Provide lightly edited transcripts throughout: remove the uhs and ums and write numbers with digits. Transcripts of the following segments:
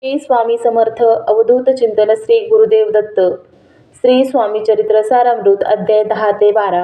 श्री स्वामी समर्थ अवधूत चिंतन श्री गुरुदेव दत्त. श्री स्वामी चरित्र सारामृत अध्याय 10 ते 12.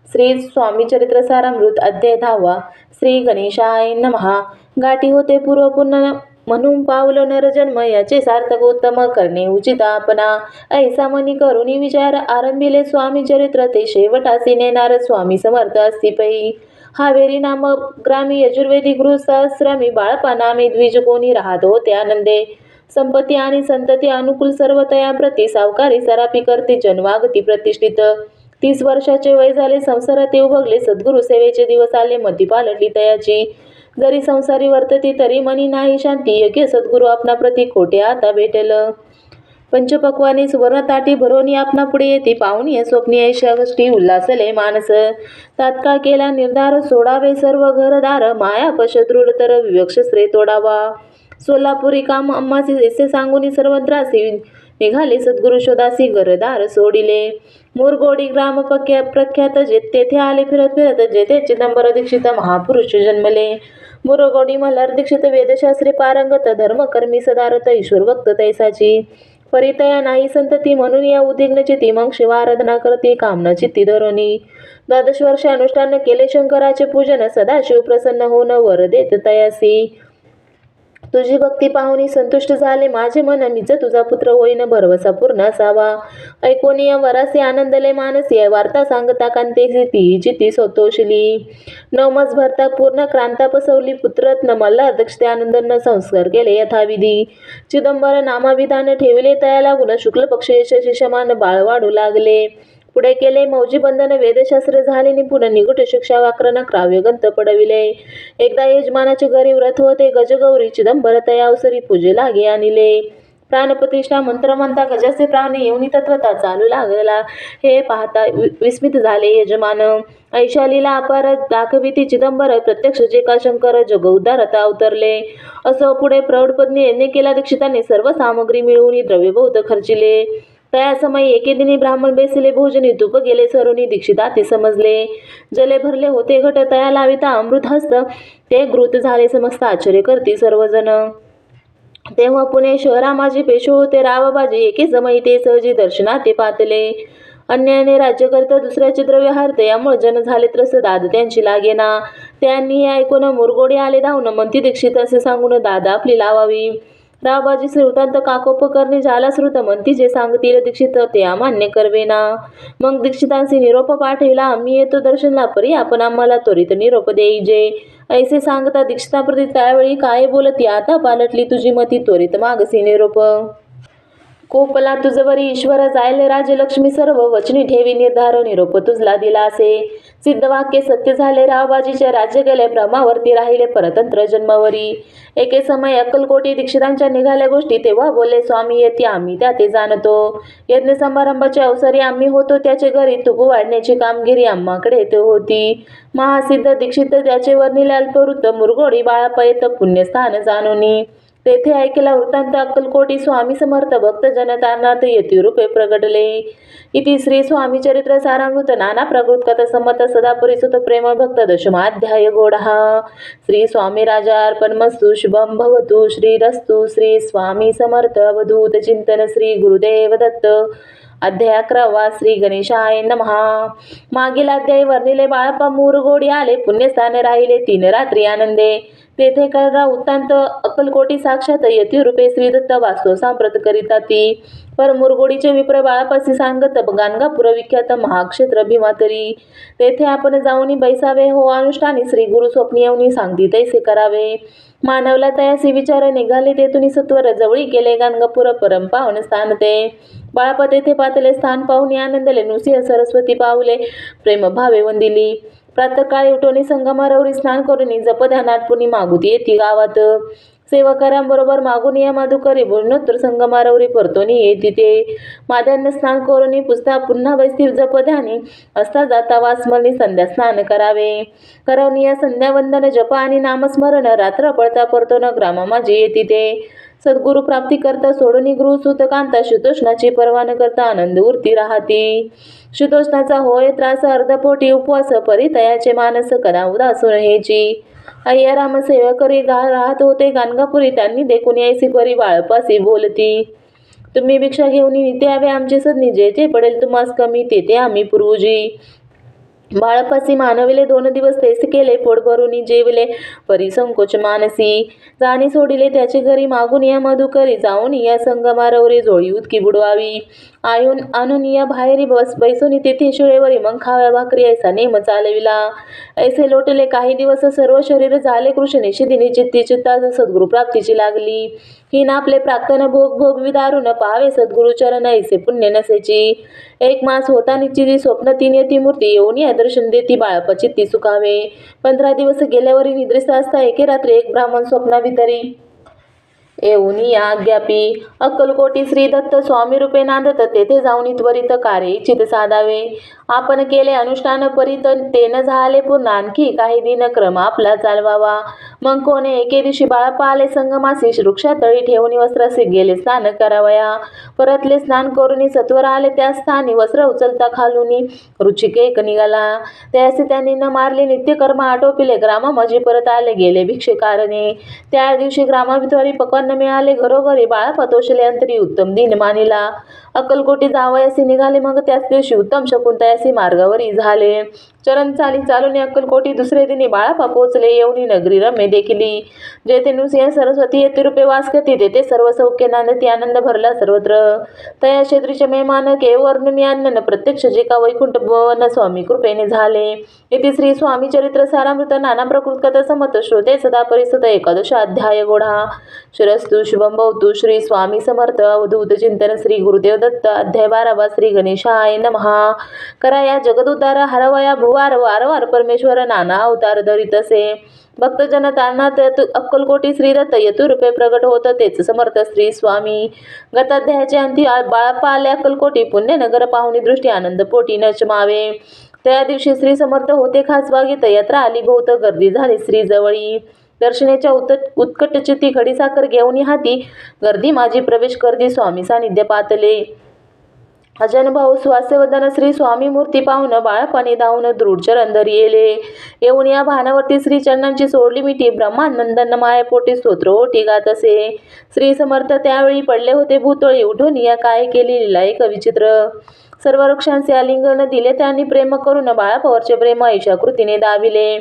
श्री स्वामी चरित्र सारामृत अध्याय 10. श्री गणेशाय नमहा. गाठी होते पूर्व पुन्हा म्हणून पावलो नरजन्म, याचे सार्थक उत्तम करणे उचित आपणा. ऐसा मनी करुणी विचार आरंभिले स्वामी चरित्र, ते शेवटासी नेणार स्वामी समर्थ असती पै. हावेरी नाम ग्रामी यजुर्वेदी गृहस्थाश्रमी बाळपा नामे द्विज कोणी राहत होते आनंदे. संपत्ती आणि संतती अनुकूल सर्व तया प्रति, सावकारी सरापी करते जनवागती प्रतिष्ठित. 30 वर्षाचे वय झाले, संसारात येऊ बघले, सद्गुरु सेवेचे दिवस आले, मती पालटली तयाची. जरी संसारी वर्तती तरी मनी नाही शांती, योग्य सद्गुरु आपणा प्रति खोटे आता भेटेल. पंचपक्वानी सुवर्ण ताटी भरोनी आपणा पुढे येती, पाहुणी स्वप्नी ऐशा गोष्टी उल्हासले मानस. तात्काळ केला निर्धार, सोडावे सर्व घरदार, माया पशदृढ तर विवक्षस्त्रे तोडावा. सोलापुरी काम अम्मासी ऐसे सांगूनी सर्वद्रासी, निघाले सद्गुरु शोधासी घरदार सोडिले. मुरगोडी ग्राम प्रख्यात, तेथे आले फिरत फिरत, जेथे चिदंबर दीक्षित महापुरुष जन्मले. मुरगोडी मल्हार दीक्षित वेदशास्त्री पारंगत, धर्मकर्मी सदारत ईश्वर भक्त तैसाची. परितया नाही संतती म्हणून या उद्विग्न चित्ती, मग शिवाराधना करते कामना चित्ती धरोनी. 12 वर्ष अनुष्ठान केले शंकराचे पूजन, सदाशिव प्रसन्न होऊन वर देत तयासी. तुझी भक्ती पाहुनी संतुष्ट झाले माझे मन, मीच तुझा पुत्र होईन भरवसा पूर्ण असावा. ऐकोनिय वरासी आनंदले मानसी, वार्ता सांगता कांतेसी ती चित्ती सोतोषली. 9 मज भरता पूर्ण क्रांता पसवली, पुत्ररत्न मल्हार दक्षते आनंदन संस्कार केले यथाविधी. चिदंबर नामाविधान ठेविले तया लागून, शुक्ल पक्ष शिष्यमान बाळ वाढू लागले. पुढे केले मौजी बंधन, वेदशास्त्र झाले निपुण, निगुट शिक्षा व्याकरण क्राव्य ग्रंथ पडविले. एकदा यजमानाचे घरी व्रत होते गजगौरी, चिदंबर तया अवसरी पूजे लागे आणिले. प्राणप्रतिष्ठा मंत्र म्हणता गजाचे प्राण येऊनी तत्वता चालू लागला. हे पाहता विस्मित झाले यजमान. ऐशालीला अपार दाखविती चिदंबर, प्रत्यक्ष जे का शंकर जग उद्धारता अवतरले. असो पुढे प्रौढपत्नी यज्ञ केला दीक्षिताने, सर्व सामग्री मिळवून द्रव्य बहुत खर्चिले. तया समय एके दिनी ब्राह्मण बेसिले भोजनी, तूप गेले सरोनी दीक्षिताती समजले. जले भरले होते घट, तया लाविता अमृत हस्त, ते घृत झाले समस्त आश्चर्य करती सर्वजण. तेव्हा पुणे शहरा माझे पेशो होते रावबाजी, एके समय ते सहजी दर्शनाते पातले. अन्यायाने राज्य करता दुसऱ्याचे द्रव्य हारते, यामुळे जन झाले त्रस्त, दाद त्यांची लागेना. त्यांनी हे ऐकून मुरगोडी आले धावून, म्हणती दीक्षित असे सांगून दादा आपली लावावी. रावबाजी श्रीवृत्तांत काकोप करणे झाला श्रुत, म्हणती जे सांगतील दीक्षित ते अमान्य करवेना. मग दीक्षितांशी निरोप पाठविला, आम्ही येतो दर्शनला, परी आपण आम्हाला त्वरित निरोप देईजे. ऐसे सांगता दीक्षिताप्रती त्यावेळी काय बोलती, आता पालटली तुझी मती, त्वरित मागसी निरोप. कोपला तुझवरी ईश्वर, जायले राजलक्ष्मी सर्व, वचनी ठेवी निर्धार, निरोप तुझला दिला असे. सिद्ध वाक्य सत्य झाले रावबाजीचे, राज्य गेले ब्रह्मावरती, राहिले परतंत्र जन्मावरी. एके समय अक्कलकोटी दीक्षितांच्या निघाल्या गोष्टी, तेव्हा बोलले स्वामी येती आम्ही त्या ते जाणतो. यज्ञ समारंभाच्या अवसरी आम्ही होतो त्याचे घरी, तुप वाढण्याची कामगिरी आम्हाकडे ते होती. महासिद्ध दीक्षित त्याचे वर्णिले अल्पवृत्त, मुरगोडी बाळापयत पुण्यस्थान जाणोनी. तेथे ऐकला वृत्तांत अक्कलकोटी, स्वामी समर्थ भक्त जनतारणात यतिरूपे प्रगटले. इति श्री स्वामी चरित्र सारामृत नाना प्रकृत कथा संमत सदा परिसुत प्रेम भक्त दशमाध्याय गोडहा. श्री स्वामी राजार्पणमस्तु. शुभम भवतु. श्रीरस्तु. श्री स्वामी समर्थ अवधूत चिंतन श्री गुरुदेव दत्त. अध्याय 11. श्री गणेशाय नमहा. मागील अध्याय वर्णिले बाळप्पा मुरगोडी आले, पुण्यस्थाने राहिले 3 रात्री आनंदे. तेथे कळला वृत्तांत अक्कलकोटी साक्षात यतिरूपे श्रीदत्त वास्तव सांप्रत करिता ती. पर मुरगोडीचे विप्र बाळापासी सांगत, गाणगापूर विख्यात महाक्षेत्र भीमातरी. तेथे आपण जाऊनी बैसावे हो अनुष्ठानी, श्री गुरु स्वप्नी येऊनी सांगती तैसे करावे. मानवला तयासी विचार, निघाले तेथुनी सत्वर, जवळी गेले गाणगापूर परम पावन स्थान ते. बाळापा तेथे पातले स्थान पाहुनी आनंदले, नुसिंह सरस्वती पावले प्रेम भावे वंदिली. प्रातःकाळी उठोनी संगमारवरी स्नान करून, जपध्यानात पुनी मागुती येती गावात. सेवकऱ्यांबरोबर मागून या माधुकरी, भोजनोत्तर संगमारवरी परतोनी येती ते. माध्यान्ह स्नान करून पुसता पुन्हा बैसती जपध्यानी, असता जाता वासमलनी संध्या स्नान करावे. करवनी या संध्यावंदन जप आणि नामस्मरण, रात्र पळता परतोन ग्रामा माझी येती ते. सद्गुरु प्राप्ती करता सोडून गृहसूत कांता शीतोष्णाची पर्वा न करता आनंद उरती राहती. शीतोष्णाचा होय त्रास अर्धपोटी उपवास परितयाचे मानस कदा उदासून हेची. अय्या राम सेवा करी राहत होते गाणगापुरी त्यांनी देखून यायसी परी बाळपासी बोलती. तुम्ही भिक्षा घेऊन नित्य यावे आमचे सदनी जे जे पडेल तुम्हास कमी ते आम्ही पूर्वजी. बाळपासी मानविले 2 दिवस तेच केले पोट भरून जेवले परिसंकोच मानसी. जाणी सोडिले त्याचे घरी मागून या मधुकरी जाऊन या संगमारवरी जोळी उदकी बुडवावी. आणून या बाहेरी बैसोनी तेथे शिळेवरी मग खाव्या भाकरी ऐसा नेम चालविला. ऐसे लोटले काही दिवस सर्व शरीर झाले कृष्णे शिदिनी चित्ती चित्ता सद्गुरु प्राप्तीची लागली. ही ना आपले प्राक्तन भोग भोगवी दारुण पावे सद्गुरु चरण ऐसे पुण्य नसेची. 1 मास होता निश्चिती स्वप्न 3 येती मूर्ती येऊन या दर्शन देती बाळप चित्ती सुखावे. 15 दिवस गेल्यावरी निद्रिस्त असता एके रात्री एक ब्राह्मण स्वप्नाभितरी येऊन या आज्ञापी. अक्कलकोटी श्री दत्त स्वामी रूपे नांदत तेथे जाऊन त्वरित कार्य इच्छित साधावे. आपण केले अनुष्ठान परित ते न झाले पूर्ण आणखी काही दिन क्रम आपला चालवावा. मग कोणे एके दिवशी बाळप्पा आले संगमासी वृक्षातळी ठेवून वस्त्रासी गेले स्नान करावया. परतले स्नान करून सत्वर आले त्या स्थानी वस्त्र उचलता खालून रुचिकेक निघाला. त्यासे त्यांनी न मारले नित्यकर्म आटोपिले ग्रामामजी परत आले गेले भिक्षेकारणे. त्या दिवशी ग्रामाभितरी पकवान मिळाले घरोघरी बाळप्पा तोषले अंतरी उत्तम दिन मानिला. अक्कलकोटी जावयासी निघाले मग त्याच दिवशी उत्तम शकुंतयासी मार्गावरी झाले. चरण चाली चालून अक्कलकोटी दुसरे दिनी बाळप्पा पोचले येऊनी नगरी रम्य देखिली. जेथे नृसिंह सरस्वती येते रूपे वास करते तेथे सर्व सौख्य नांदती आनंद भरला सर्वत्र. तया क्षेत्रीचे मेहमान केवर्णुनी अन्न प्रत्यक्ष जे का वैकुंठ भवन स्वामी कृपेने झाले. इति श्री स्वामी चरित्र सारामृत नाना प्रकृत कथा समत श्रोते सदा परिसत 11 अध्याय गोढा. शिरस्तु शुभम भवतु. श्री स्वामी समर्थ. अवधूत चिंतन श्री गुरुदेव दत्त. अध्याय 12 श्री गणेशाय नमः. करा या जगदुद्धार हरवया भुवार वारंवार परमेश्वर नाना अवतार धरीत असे. भक्तजन तारणात अक्कलकोटी श्री दत्त यतुरूपे प्रगट होत तेच समर्थ श्री स्वामी. गताध्यायाचे अंती बाळप्पा आले अक्कलकोटी पुण्यनगर पाहुणी दृष्टी आनंद पोटी नचमावे. त्या दिवशी श्री समर्थ होते खास बागेत यात्रा आली बहुत गर्दी झाली श्री जवळी. दर्शनेच्या उत्कट चित्ती खडीसाखर घेऊन हाती गर्दी माझी प्रवेश करदी स्वामी सानिध्य पातले. अजनभाऊ स्वास्यवदन श्री स्वामी मूर्ती पाहून बाळपाने धावून दृढ चरण धरी येले. येऊन या भानावरती श्री चरणांची सोडली मिठी ब्रह्मानंदन मायपोटी स्तोत्र ओटी गात असे. श्री समर्थ त्यावेळी पडले होते भूतळी उठून या काय केली लीला एक विचित्र. सर्व वृक्षांचे आलिंगन दिले त्यांनी प्रेम करून बाळापावरचे प्रेम ऐशा कृतीने दाविले.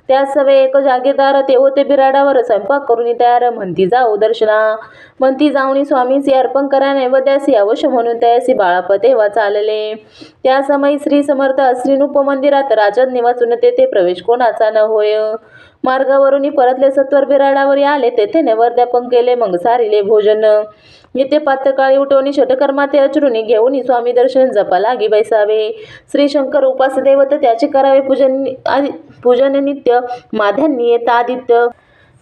त्या सवे एक जागेदार ते होते बिराडावर स्वयंपाक करून तयार म्हणती जाऊ दर्शना. म्हणती जाऊनी स्वामींची अर्पण करा नैवेद्यासी अवश्य म्हणून त्यासी बाळापा तेव्हा चालले. त्या समयी श्री समर्थ श्रीनुप मंदिरात राजन निवासून तेथे प्रवेश कोणाचा न होय. मार्गावरून परतले सत्वर बिराडावर आले तेथे नैवेद्यापन केले मग सारिले भोजन. येथे पातकाळी उठवणी षटकर्मा ते अचरुणी घेऊन स्वामी दर्शन जपा लागी बैसावे. श्री शंकर उपास देवत त्याचे करावे पूजन नित्य माध्यान्नी येतादित्य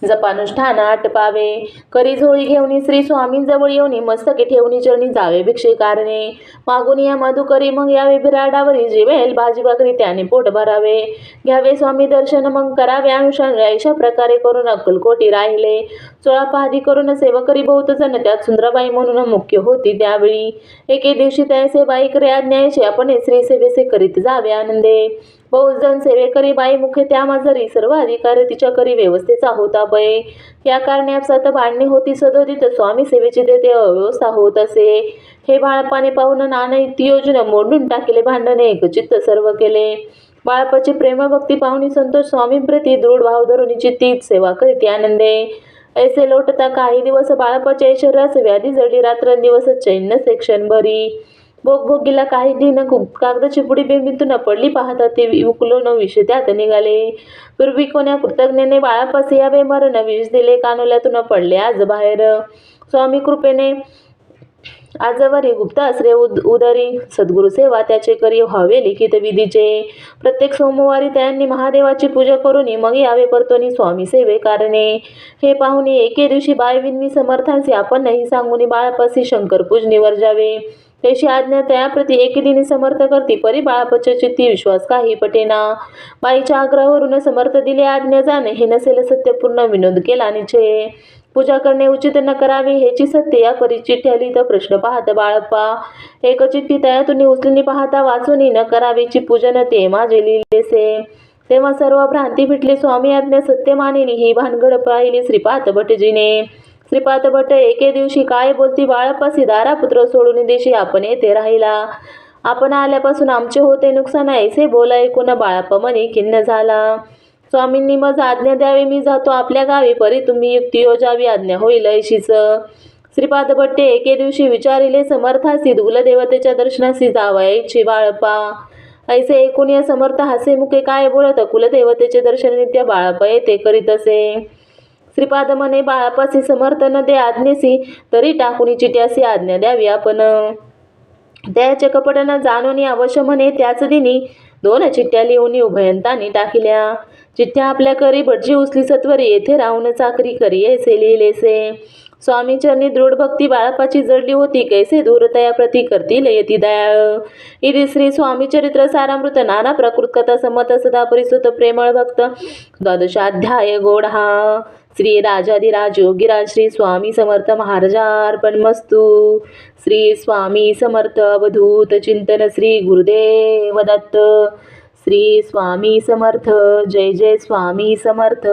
जपानुष्ठान आटपावे. करी झोळी घेऊन श्री स्वामींजवळ येऊन मस्तके ठेवून चरणी जावे भिक्षे कारणे. मागून या मधुकरी मग यावे बिराडावरी जेवेल भाजी भाकरी त्याने पोट भरावे. घ्यावे स्वामी दर्शन मग करावे अनुष्ठान अशा प्रकारे करून अक्कलकोटी राहिले. चोळापाहदी करून सेवकरी बहुत जण त्यात सुंदराबाई म्हणून मुख्य होती. त्यावेळी एके दिवशी त्याचे बाई करे आज्ञायचे आपण श्री सेवेसे करीत जावे आनंदे. बहुजन सेवेकरी बाई मुख्य त्या माजरी सर्व अधिकार तिच्या करी व्यवस्थेचा होता पै. या कारणे आपसात भांडणी होती सदोदित स्वामी सेवेची तेथे अव्यवस्था होत असे. हे बाळपाने पाहून नाना योजना मोडून टाकले भांडणे एकचित्त सर्व केले. बाळपाची प्रेमभक्ती पाहुणी संतोष स्वामींप्रती दृढ भाव धरून चित्ती सेवा करीत आनंदे. ऐसे लोटता काही दिवस बाळपाच्या ऐश्वर्यास व्याधी जडली रात्रंदिवस चैन नसे क्षणभरी. भोगभोगीला काही दिन कागद चिपुडी बिंबीतून पडली पाहता ते उकलो न विष त्यात निघाले. पूर्वी कोण्या कृतज्ञने बाळापासी यावे मरण विष दिले कानोल्यातून पडले आज बाहेर. स्वामी कृपेने आजवरी गुप्त आश्रय उदरी सद्गुरु सेवा त्याचे करी व्हावे लिखित विधीचे. प्रत्येक सोमवारी त्यांनी महादेवाची पूजा करून मग यावे परतोनी स्वामी सेवे कारणे. हे पाहुणे एके दिवशी बाय विनवी समर्थांचे आपण नाही सांगून बाळापासी शंकर पूजनीवर जावे. त्याची आज्ञा त्याप्रती एकेदिनी समर्थ करती परी बाळापाच्या चित्ती विश्वास काही पटेना. बाईच्या आग्रहावरून समर्थ दिले आज्ञा जाणे हे नसेल सत्यपूर्ण विनोद केला निश्चय. पूजा करणे उचित न करावे हेची सत्य या परी चिठ्ठ्या लिहित प्रश्न पाहत बाळप्पा. एक चिठ्ठी तयातून उचलून पाहता वाचून न करावेची पूजन ते माझे लिहिलेसे. तेव्हा सर्व भ्रांती फिटली. स्वामी आज्ञा सत्य मानिली ही भानगड पाहिली श्रीपाद भटजीने. श्रीपाद भट एके दिवशी काय बोलती बाळप्पासी दारा पुत्र सोडून देशी आपण येथे राहिला. आपण आल्यापासून आमचे होते नुकसान ऐसे बोला ऐकून बाळप्पा मनी खिन्न झाला. स्वामींनी मज आज्ञा द्यावी मी जातो आपल्या गावी परी तुम्ही युक्ती योजावी आज्ञा होईल ऐशीच. श्रीपाद भट्टे एके दिवशी विचारिले समर्थासी कुलदेवतेच्या दर्शनासी जावयाची बाळप्पा. ऐसे ऐकून या समर्थ हासे मुखे काय बोलत कुलदेवतेचे दर्शन नित्य बाळप्पा येथे करीत असे. श्रीपाद म्हणे बाळप्पासी समर्थ न दे आज्ञेसी तरी टाकुनी चिट्यासी आज्ञा द्यावी आपण. त्याचे कपट न जाणून अवश्य म्हणे त्याच दिनी 2 चिठ्ठ्या लिहून उभयंतांनी टाकल्या. चिठ्ठ्या आपल्या करी भटजी उचली सत्वरी येथे राहून चाकरी करी ऐसे लिहिलेसे. स्वामी चरणी दृढ भक्ती बाळप्पाची जडली होती कैसे दूर तया प्रती करतील यती दयाळ. इति श्री स्वामी चरित्र सारामृत नाना प्रकृत कथा संमत सदा परिसुत प्रेमळ भक्त 12 गोडहा. श्री राजाधिराज योगीराज श्री स्वामी समर्थ महाराजार्पणमस्तु. श्री स्वामी समर्थ अवधूत चिंतन श्री गुरुदेव दत्त. श्री स्वामी समर्थ. जय जय स्वामी समर्थ.